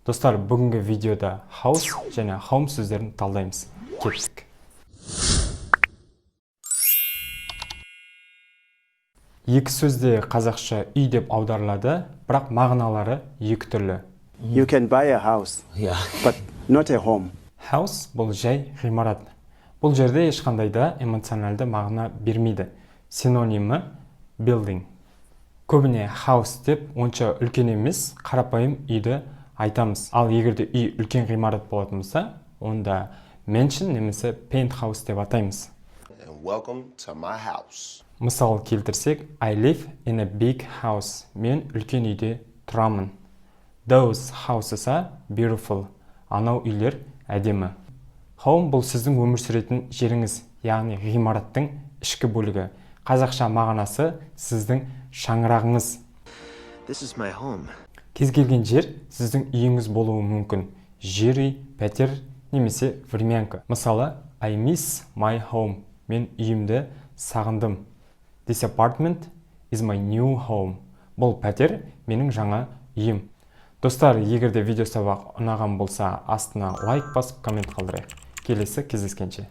Достар, бүгінгі видеода house және home сөздерін талдаймыз. Кеттік. Екі сөзде қазақша үй деп аударылады, бірақ мағыналары екі түрлі. You can buy a house, but not a home. House бұл жай ғимарат. Бұл жерде ешқандай да эмоционалды мағына бермейді. Синонимі building. Көбіне house деп онша үлкен емес, қарапайым үйді айтамыз. Ал егерде үй үлкен ғимарат болатын болса, онда mansion немесе penthouse деп атаймыз. Welcome to my house. Мысал келтірсек, I live in a big house. Мен үлкен үйде тұрамын. Those houses are beautiful. Анау үйлер әдемі. Home бұл сіздің өмір сүретін жеріңіз, яғни ғимараттың ішкі бөлігі. Қазақша мағынасы сіздің шаңырағыңыз. This is my home. Кез келген жер сіздің үйіңіз болуы мүмкін. Жер үй, пәтер немесе времянка. Мысалы, I miss my home. Мен үйімді сағындым. This apartment is my new home. Бұл пәтер менің жаңа үйім. Достар, егерде видео сабақ ұнаған болса, астына лайк басып, коммент қалдырайық. Келесі кездескенше.